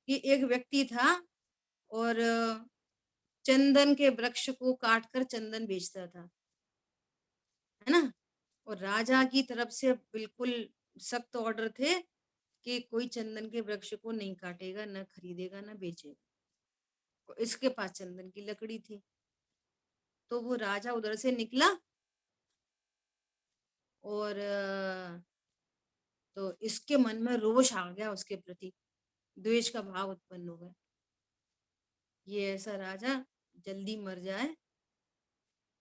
कि एक व्यक्ति था और चंदन के वृक्ष को काटकर चंदन बेचता था, है ना। और राजा की तरफ से बिल्कुल सख्त ऑर्डर थे कि कोई चंदन के वृक्ष को नहीं काटेगा, न खरीदेगा, न बेचेगा। तो इसके पास चंदन की लकड़ी थी, तो वो राजा उधर से निकला और तो इसके मन में रोष आ गया, उसके प्रति द्वेष का भाव उत्पन्न हो गया। ये ऐसा राजा जल्दी मर जाए,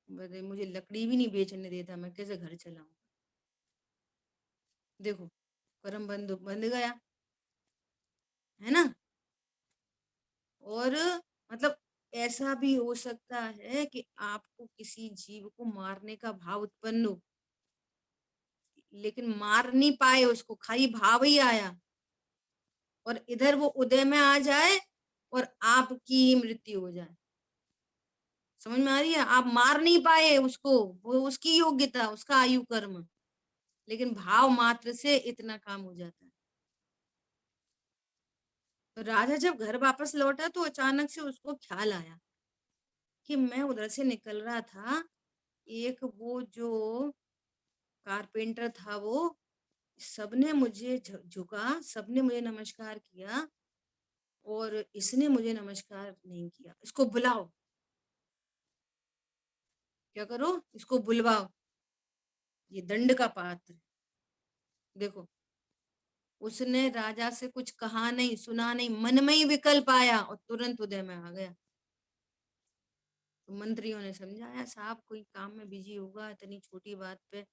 मुझे लकड़ी भी नहीं बेचने देता, मैं कैसे घर चलाऊं। देखो कर्म बंद गया, है ना। और मतलब ऐसा भी हो सकता है कि आपको किसी जीव को मारने का भाव उत्पन्न हो, लेकिन मार नहीं पाए उसको, खाली भाव ही आया, और इधर वो उदय में आ जाए और आपकी ही मृत्यु हो जाए। समझ में आ रही है, आप मार नहीं पाए उसको, वो उसकी योग्यता, उसका आयु कर्म, लेकिन भाव मात्र से इतना काम हो जाता है। तो राजा जब घर वापस लौटा तो अचानक से उसको ख्याल आया कि मैं उधर से निकल रहा था, एक वो जो कारपेंटर था वो, सबने मुझे झुका, सबने मुझे नमस्कार किया, और इसने मुझे नमस्कार नहीं किया। इसको बुलाओ, क्या करो, इसको बुलवाओ, ये दंड का पात्र। देखो उसने राजा से कुछ कहा नहीं, सुना नहीं, मन में ही विकल्प आया और तुरंत उदय में आ गया। तो मंत्रियों ने समझाया, साहब कोई काम में बिजी होगा, इतनी छोटी बात पे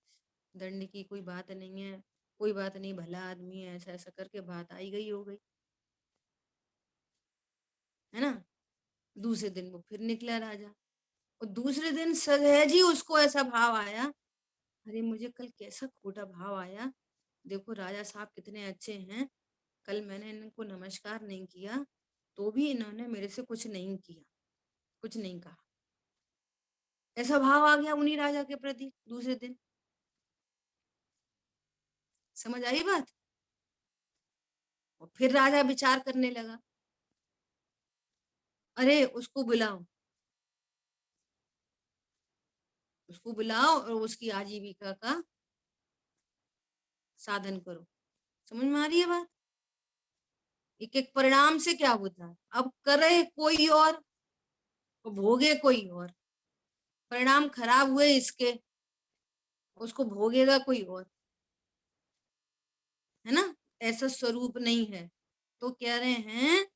दंड की कोई बात नहीं है, कोई बात नहीं, भला आदमी है, ऐसा ऐसा करके बात आई गई हो गई, है ना। दूसरे दिन वो फिर निकला राजा, और दूसरे दिन सहज ही उसको ऐसा भाव आया, अरे मुझे कल कैसा खोटा भाव आया, देखो राजा साहब कितने अच्छे हैं, कल मैंने इनको नमस्कार नहीं किया तो भी इन्होंने मेरे से कुछ नहीं किया, कुछ नहीं कहा। ऐसा भाव आ गया उन्हीं राजा के प्रति दूसरे दिन। समझ आई बात। और फिर राजा विचार करने लगा, अरे उसको बुलाओ, उसको बुलाओ और उसकी आजीविका का साधन करो। समझ में आ रही है बात। एक एक परिणाम से क्या होता है, अब करे कोई और भोगे कोई और, परिणाम खराब हुए इसके, उसको भोगेगा कोई और, है ना। ऐसा स्वरूप नहीं है। तो कह रहे हैं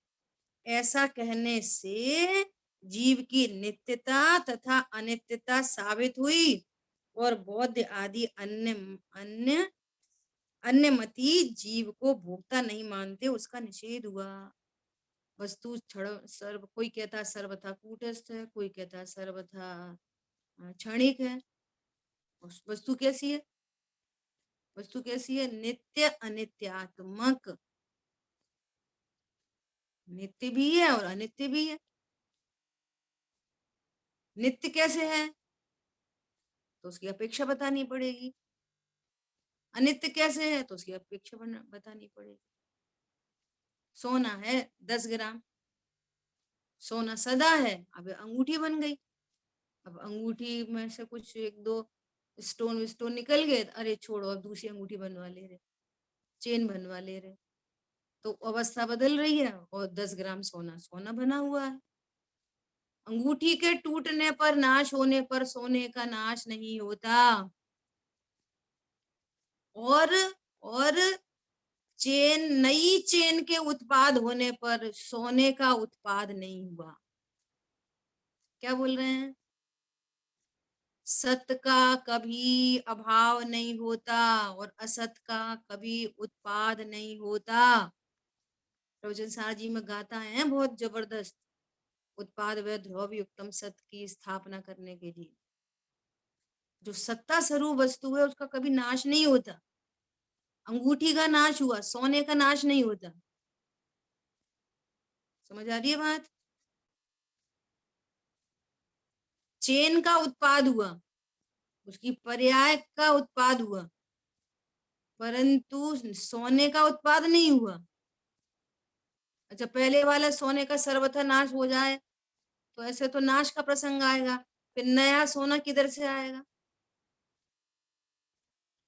ऐसा कहने से जीव की नित्यता तथा अनित्यता साबित हुई, और बौद्ध आदि अन्य अन्य अन्य मती जीव को भोक्ता नहीं मानते, उसका निषेध हुआ। वस्तु सर्व, कोई कहता सर्वथा कूटस्थ है, कोई कहता सर्वथा क्षणिक है। वस्तु कैसी है, वस्तु कैसी है, नित्य अनित्यात्मक, नित्य भी है और अनित्य भी है। नित्य कैसे है तो उसकी अपेक्षा बतानी पड़ेगी, अनित्य कैसे है तो उसकी अपेक्षा बतानी पड़ेगी। सोना है 10 ग्राम, सोना सदा है, अब अंगूठी बन गई, अब अंगूठी में से कुछ 1-2 स्टोन निकल गए, अरे छोड़ो अब दूसरी अंगूठी बनवा ले रहे, चेन बनवा ले रहे, तो अवस्था बदल रही है और 10 ग्राम सोना सोना बना हुआ है। अंगूठी के टूटने पर, नाश होने पर सोने का नाश नहीं होता, और नई चेन के उत्पाद होने पर सोने का उत्पाद नहीं हुआ। क्या बोल रहे हैं? सत का कभी अभाव नहीं होता और असत का कभी उत्पाद नहीं होता। प्रवचन सार जी में गाता है बहुत जबरदस्त, उत्पाद व ध्रुव युक्तम सत की स्थापना करने के लिए। जो सत्ता स्वरूप वस्तु है उसका कभी नाश नहीं होता। अंगूठी का नाश हुआ, सोने का नाश नहीं होता। समझ आ रही है बात? चेन का उत्पाद हुआ, उसकी पर्याय का उत्पाद हुआ, परंतु सोने का उत्पाद नहीं हुआ। अच्छा, पहले वाला सोने का सर्वथा नाश हो जाए तो ऐसे तो नाश का प्रसंग आएगा, फिर नया सोना किधर से आएगा?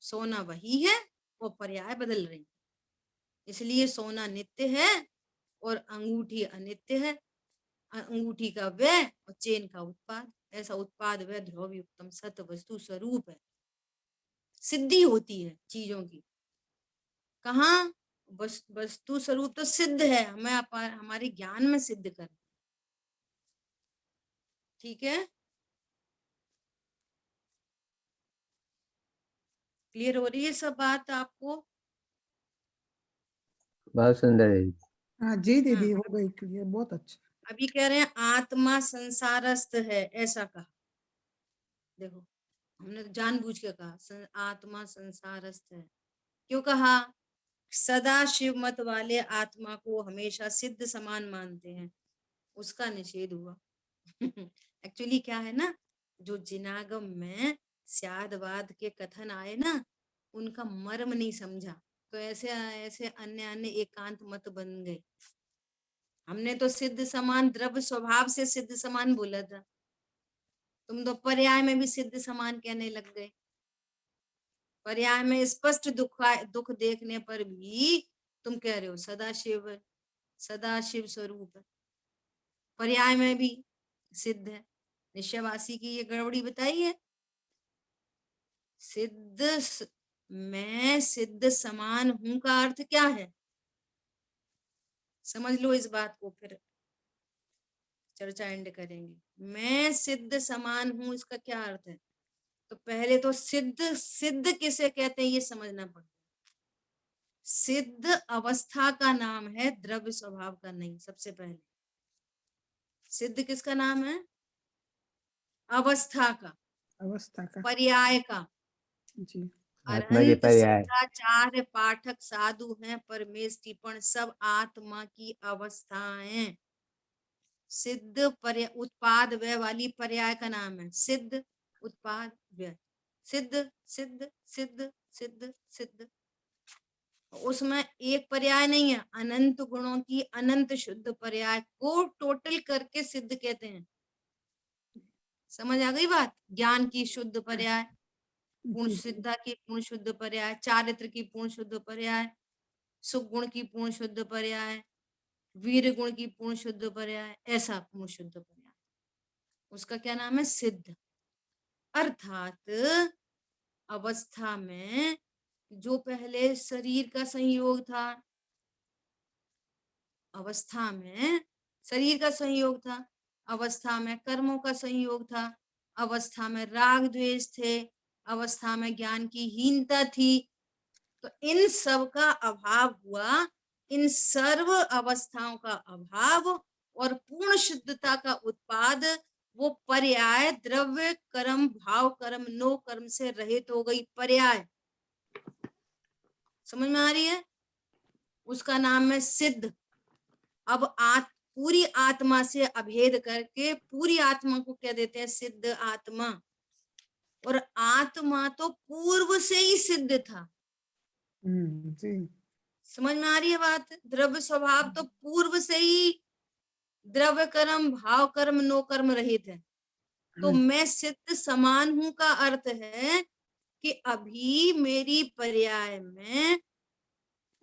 सोना वही है, वो पर्याय बदल रही, इसलिए सोना नित्य है और अंगूठी अनित्य है। अंगूठी का व्यय और चेन का उत्पाद, ऐसा उत्पाद व्यय ध्रुव युक्तम सत वस्तु स्वरूप है। सिद्धि होती है चीजों की। कहाँ? वस्तु स्वरूप तो सिद्ध है, हमें हमारे ज्ञान में सिद्ध कर। ठीक है, क्लियर हो रही है सब बात आपको? बहुत सुंदर है। हाँ जी दीदी, हाँ। हो गई क्लियर, बहुत अच्छा। अभी कह रहे हैं आत्मा संसारस्थ है, ऐसा कहा। देखो, हमने जानबूझ के कहा आत्मा संसारस्थ है। क्यों कहा? सदा शिव मत वाले आत्मा को हमेशा सिद्ध समान मानते हैं, उसका निषेध हुआ। एक्चुअली क्या है ना, जो जिनागम में स्यादवाद के कथन आए ना, उनका मर्म नहीं समझा, तो ऐसे ऐसे अन्य अन्य एकांत मत बन गए। हमने तो सिद्ध समान द्रव्य स्वभाव से सिद्ध समान बोला था, तुम तो पर्याय में भी सिद्ध समान कहने लग गए। पर्याय में स्पष्ट दुख देखने पर भी तुम कह रहे हो सदा शिव स्वरूप है। पर्याय में भी सिद्ध है। निश्चयवासी की ये गड़बड़ी बताई है। मैं सिद्ध समान हूं का अर्थ क्या है? समझ लो इस बात को, फिर चर्चा एंड करेंगे। मैं सिद्ध समान हूं, इसका क्या अर्थ है? तो पहले तो सिद्ध किसे कहते हैं ये समझना पड़ता है। सिद्ध अवस्था का नाम है, द्रव्य स्वभाव का नहीं। सबसे पहले सिद्ध किसका नाम है? अवस्था का, अवस्था का पर्याय का। जी। आत्मा के अनंत पर्याय। सिद्धाचार्य पाठक साधु हैं, परमेश टिप्पण सब आत्मा की अवस्थाएं। सिद्ध उत्पाद व्यय वाली पर्याय का नाम है सिद्ध उत्पाद व्यय। सिद्ध सिद्ध सिद्ध सिद्ध सिद्ध, उसमें एक पर्याय नहीं है, अनंत गुणों की अनंत शुद्ध पर्याय को टोटल करके सिद्ध कहते हैं। समझ आ गई बात? ज्ञान की शुद्ध पर्याय, पूर्ण सिद्धा की पूर्ण शुद्ध पर्याय, चारित्र की पूर्ण शुद्ध पर्याय, सुख गुण की पूर्ण शुद्ध पर्याय, वीर गुण की पूर्ण शुद्ध पर्याय, ऐसा पूर्ण शुद्ध पर्याय, उसका क्या नाम है? सिद्ध। अर्थात अवस्था में जो पहले शरीर का संयोग था, अवस्था में शरीर का संयोग था, अवस्था में कर्मों का संयोग था, अवस्था में राग द्वेष थे, अवस्था में ज्ञान की हीनता थी, तो इन सब का अभाव हुआ। इन सर्व अवस्थाओं का अभाव और पूर्ण शुद्धता का उत्पाद वो पर्याय द्रव्य कर्म भाव कर्म नो कर्म से रहित हो गई पर्याय। समझ में आ रही है? उसका नाम है सिद्ध। अब पूरी आत्मा से अभेद करके पूरी आत्मा को क्या देते हैं? सिद्ध आत्मा। और आत्मा तो पूर्व से ही सिद्ध था। जी। समझ में आ रही है बात? द्रव्य स्वभाव तो पूर्व से ही द्रव्य कर्म भाव कर्म नो कर्म रहित है। तो मैं सिद्ध समान हूं का अर्थ है कि अभी मेरी पर्याय में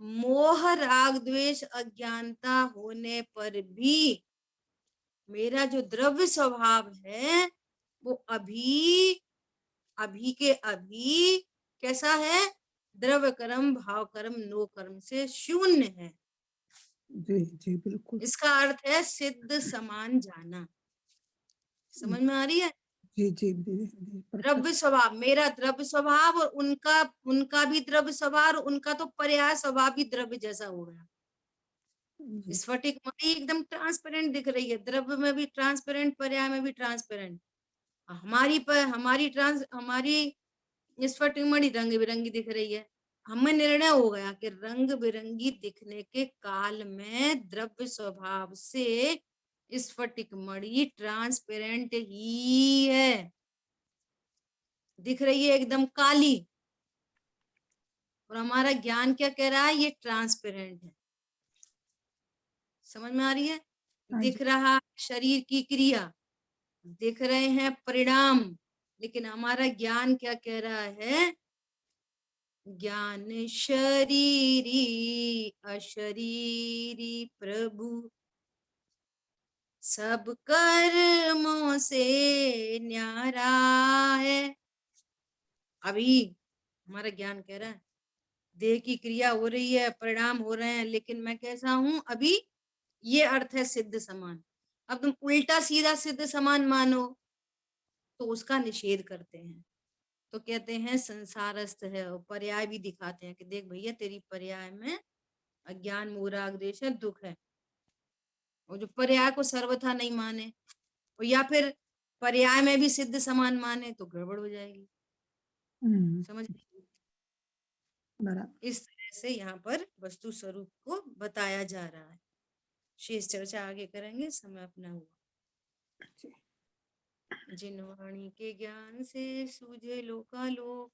मोह राग द्वेष अज्ञानता होने पर भी मेरा जो द्रव्य स्वभाव है वो अभी के अभी कैसा है? द्रव्य कर्म, भाव कर्म, नो कर्म से शून्य है। जी जी बिल्कुल। इसका अर्थ है सिद्ध समान जाना। समझ में आ रही है? जी जी जी जी perfect। द्रव्य स्वभाव, मेरा द्रव्य स्वभाव और उनका भी द्रव्य स्वभाव, उनका तो पर्याय स्वभाव भी द्रव्य जैसा हो गया। जी स्फटिक मणि एकदम ट्रांसपेरेंट दिख रही है, द्रव्य में भी ट्रांसपेरेंट, पर्याय में भी ट्रांसपेरेंट। हमारी स्फटिक मणि रंग बिरंगी दिख रही है। हमें निर्णय हो गया कि रंग बिरंगी दिखने के काल में द्रव्य स्वभाव से स्फटिक मणि ट्रांसपेरेंट ही है, दिख रही है एकदम काली। और हमारा ज्ञान क्या कह रहा है? ये ट्रांसपेरेंट है। समझ में आ रही है? हाँ दिख जी। रहा शरीर की क्रिया, दिख रहे हैं परिणाम, लेकिन हमारा ज्ञान क्या कह रहा है? ज्ञान शरीरी अशरीरी प्रभु, सब कर्मों से न्यारा है। अभी हमारा ज्ञान कह रहा है देह की क्रिया हो रही है, परिणाम हो रहे हैं, लेकिन मैं कैसा हूं अभी? ये अर्थ है सिद्ध समान। अब तुम उल्टा सीधा सिद्ध समान मानो तो उसका निषेध करते हैं, तो कहते हैं संसारस्थ है, और पर्याय भी दिखाते हैं कि देख भैया तेरी पर्याय में अज्ञान, मूढ़ाग्रेश है, दुख है। और जो पर्याय को सर्वथा नहीं माने, और या फिर पर्याय में भी सिद्ध समान माने, तो गड़बड़ हो जाएगी। समझ? बराबर। इस तरह से यहाँ पर वस्तु स्वरूप को बताया जा रहा है। शेष चर्चा आगे करेंगे, समय अपना हुआ। जी। जिन वाणी के ज्ञान से सूझे लोकालोक,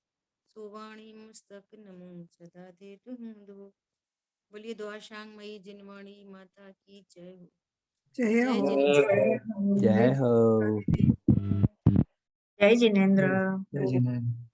सो वाणी मस्तक नमो सदा दे तुम दो। बोलिए द्वाशांगमयी जिनवाणी माता की जय हो। जय जय हो। जिनेन्द्र। जय हो। जय जिनेन्द्र। जय जिनेन्द्र।